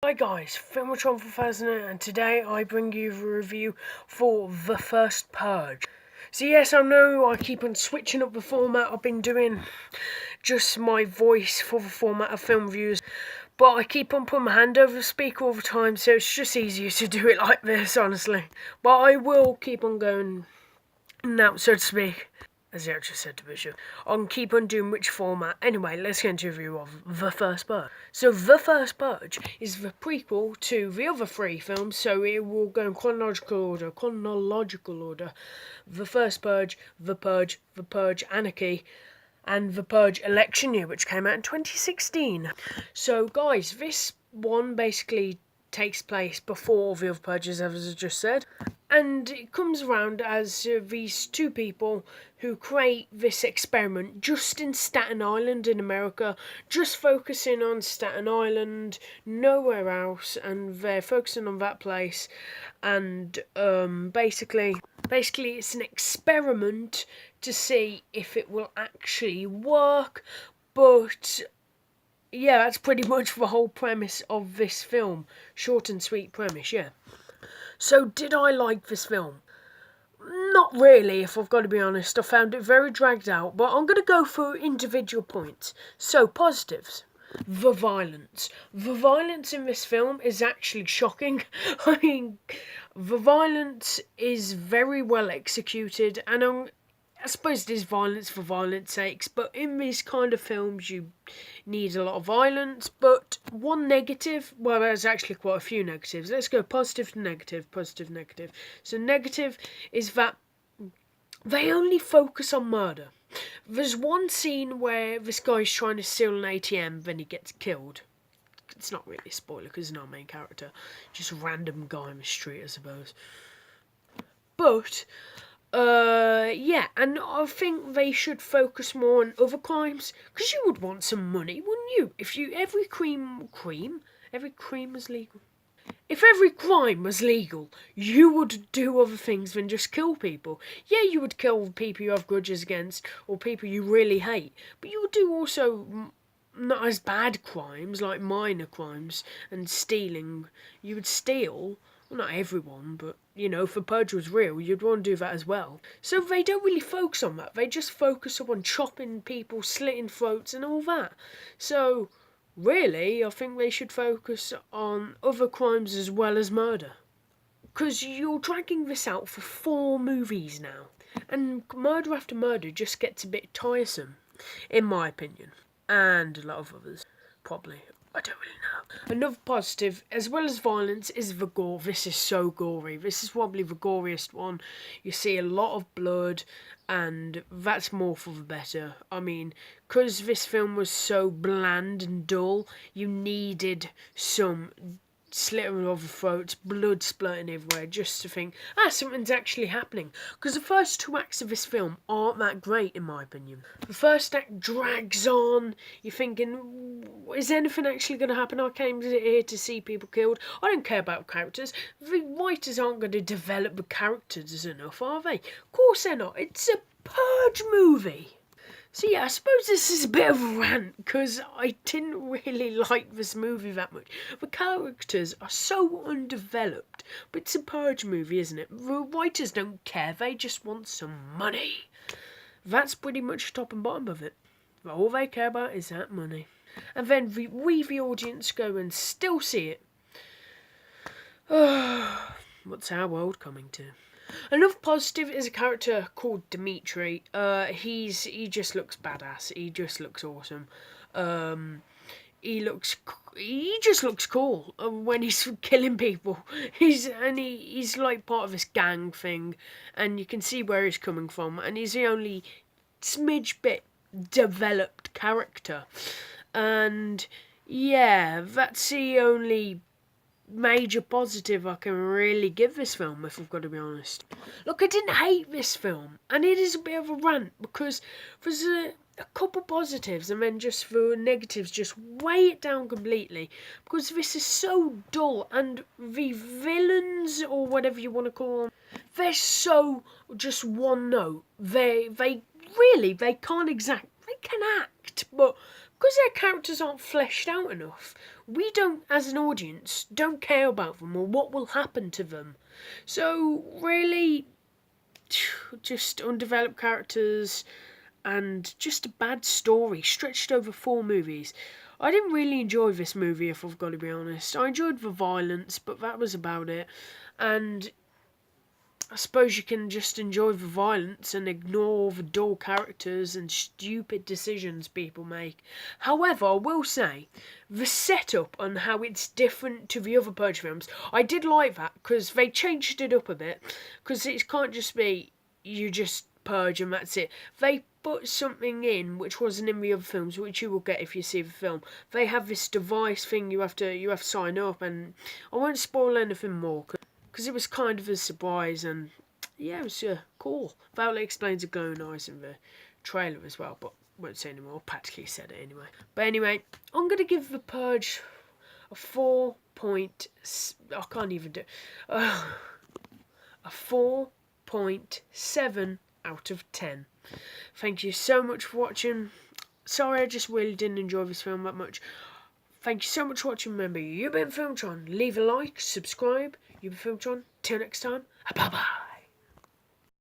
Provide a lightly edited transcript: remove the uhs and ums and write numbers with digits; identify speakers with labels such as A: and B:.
A: Hi guys, Filmatron for Fazner, and today I bring you a review for The First Purge. So yes, I know I keep on switching up the format. I've been doing just my voice for the format of film reviews, but I keep on putting my hand over the speaker all the time, so it's just easier to do it like this, honestly. But I will keep on going now, so to speak. As the actress said to Bishop, on keep on doing which format. Anyway, let's get into a review of The First Purge. So, The First Purge is the prequel to the other three films, so it will go in chronological order. The First Purge, The Purge, The Purge Anarchy, and The Purge Election Year, which came out in 2016. So, guys, this one basically takes place before the other purges, as I just said. And it comes around as these two people who create this experiment just in Staten Island in America, just focusing on Staten Island, nowhere else, and they're focusing on that place. And basically it's an experiment to see if it will actually work, but yeah, that's pretty much the whole premise of this film. Short and sweet premise, yeah. So, did I like this film? Not really, if I've got to be honest. I found it very dragged out, but I'm going to go for individual points. So, positives. The violence. The violence in this film is actually shocking. I mean, the violence is very well executed, and I suppose it is violence for violence sakes, but in these kind of films you need a lot of violence. But one negative, well, there's actually quite a few negatives. Let's go positive to negative, positive, negative. So negative is that they only focus on murder. There's one scene where this guy's trying to steal an ATM, then he gets killed. It's not really a spoiler because he's not a main character. Just a random guy on the street, I suppose. But yeah, and I think they should focus more on other crimes, because you would want some money, wouldn't you? If every crime was legal. If every crime was legal, you would do other things than just kill people. Yeah, you would kill people you have grudges against, or people you really hate, but you would do also not as bad crimes, like minor crimes and stealing. You would steal. Well, not everyone, but, you know, if the purge was real, you'd want to do that as well. So they don't really focus on that. They just focus on chopping people, slitting throats and all that. So, really, I think they should focus on other crimes as well as murder. Because you're dragging this out for 4 movies now. And murder after murder just gets a bit tiresome, in my opinion. And a lot of others, probably. I don't really know. Another positive, as well as violence, is the gore. This is so gory. This is probably the goriest one. You see a lot of blood, and that's more for the better. I mean, because this film was so bland and dull, you needed some slitting of the throats, blood splurting everywhere, just to think, something's actually happening. Because the first 2 acts of this film aren't that great, in my opinion. The first act drags on. You're thinking, is anything actually going to happen? I came here to see people killed. I don't care about characters. The writers aren't going to develop the characters enough, are they? Of course they're not. It's a purge movie. So yeah, I suppose this is a bit of a rant, because I didn't really like this movie that much. The characters are so undeveloped, but it's a purge movie, isn't it? The writers don't care, they just want some money. That's pretty much top and bottom of it. All they care about is that money. And then we the audience, go and still see it. What's our world coming to? Another positive is a character called Dimitri. He just looks badass. He just looks awesome. He just looks cool when he's killing people. He's like part of this gang thing, and you can see where he's coming from. And he's the only smidge bit developed character. And yeah, that's the only major positive I can really give this film, if I've got to be honest. Look, I didn't hate this film, and it is a bit of a rant, because there's a couple positives, and then just the negatives just weigh it down completely, because this is so dull, and the villains, or whatever you want to call them, they're so just one note. They can't they can act, but because their characters aren't fleshed out enough, we don't, as an audience, don't care about them or what will happen to them. So really, just undeveloped characters and just a bad story stretched over 4 movies. I didn't really enjoy this movie, if I've got to be honest. I enjoyed the violence, but that was about it. And I suppose you can just enjoy the violence and ignore the dull characters and stupid decisions people make. However, I will say, the setup and how it's different to the other Purge films, I did like that, because they changed it up a bit, because it can't just be, you just purge and that's it. They put something in which wasn't in the other films, which you will get if you see the film. They have this device thing you have to sign up, and I won't spoil anything more, because it was kind of a surprise, and yeah, it was cool. Violet explains the glowing eyes in the trailer as well, but won't say anymore. Practically said it anyway. But anyway, I'm going to give The Purge a 4 point... I can't even do... a 4.7 out of 10. Thank you so much for watching. Sorry, I just really didn't enjoy this film that much. Thank you so much for watching. Remember, you've been Filmtron. Leave a like, subscribe. You've been Filmtron. Till next time. Bye bye.